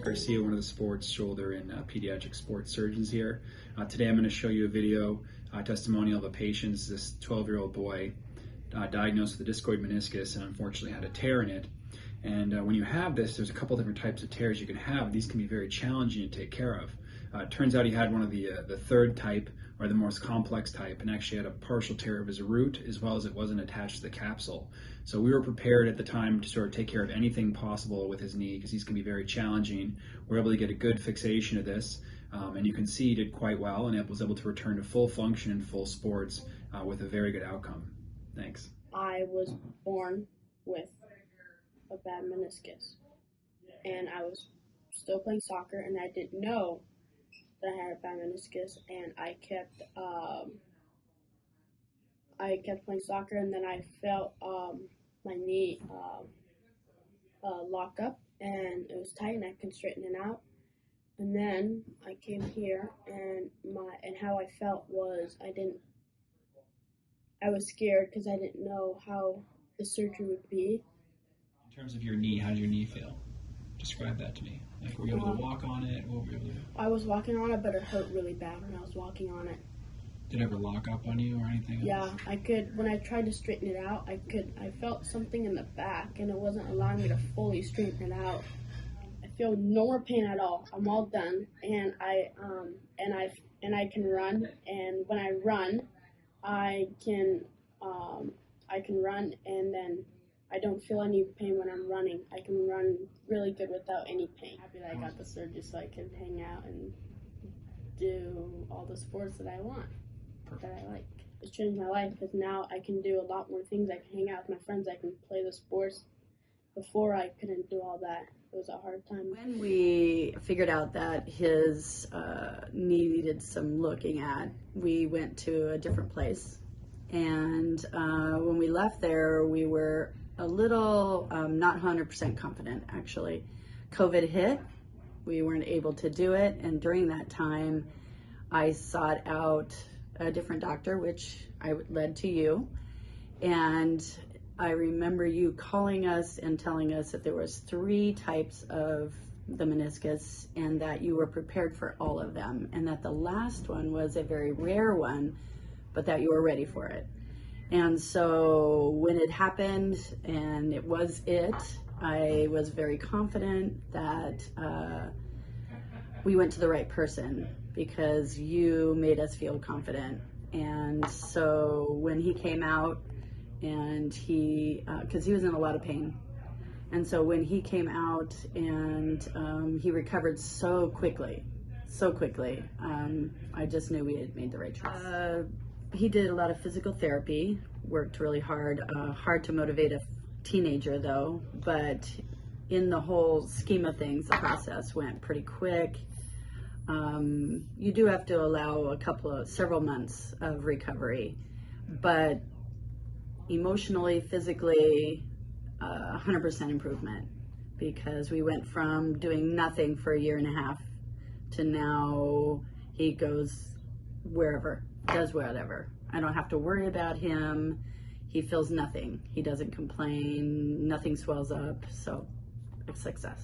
Garcia, one of the sports, shoulder, and pediatric sports surgeons here. Today I'm going to show you a video testimonial of a patient. This 12-year-old boy diagnosed with a discoid meniscus and unfortunately had a tear in it. And when you have this, there's a couple different types of tears you can have. These can be very challenging to take care of. It turns out he had one of the third type, or the most complex type, and actually had a partial tear of his root as well as it wasn't attached to the capsule. So we were prepared at the time to sort of take care of anything possible with his knee because these can be very challenging. We were able to get a good fixation of this, and you can see he did quite well and was able to return to full function and full sports with a very good outcome. Thanks. I was born with a bad meniscus, and I was still playing soccer, and I didn't know that I had a bad meniscus, and I kept playing soccer, and then I felt my knee lock up, and it was tight, and I couldn't straighten it out. And then I came here, and how I felt was I was scared because I didn't know how the surgery would be. In terms of your knee, how did your knee feel? Describe that to me. Like, were you able to walk on it? What were you able to do? I was walking on it, but it hurt really bad when I was walking on it. Did it ever lock up on you or anything else? Yeah, I could. When I tried to straighten it out, I felt something in the back, and it wasn't allowing me to fully straighten it out. I feel no more pain at all. I'm all done, and I can run. And when I run, I can run, and then I don't feel any pain when I'm running. I can run really good without any pain. Happy that I got the surgery so I can hang out and do all the sports that I want, that I like. It's changed my life because now I can do a lot more things. I can hang out with my friends. I can play the sports. Before I couldn't do all that. It was a hard time. When we figured out that his knee needed some looking at, we went to a different place. And when we left there, we were a little not 100% confident, actually. COVID hit. We weren't able to do it. And during that time, I sought out a different doctor, which I led to you. And I remember you calling us and telling us that there was 3 types of the meniscus and that you were prepared for all of them, and that the last one was a very rare one, but that you were ready for it. And so when it happened and it was it, I was very confident that we went to the right person because you made us feel confident. And so when he came out, and because he was in a lot of pain, and so when he came out and he recovered so quickly, I just knew we had made the right choice. He did a lot of physical therapy, worked really hard, hard to motivate a teenager though, but in the whole scheme of things, the process went pretty quick. You do have to allow several months of recovery, but emotionally, physically, 100% improvement, because we went from doing nothing for 1.5 years to now he goes wherever, does whatever. I don't have to worry about him. He feels nothing. He doesn't complain. Nothing swells up. So, a success.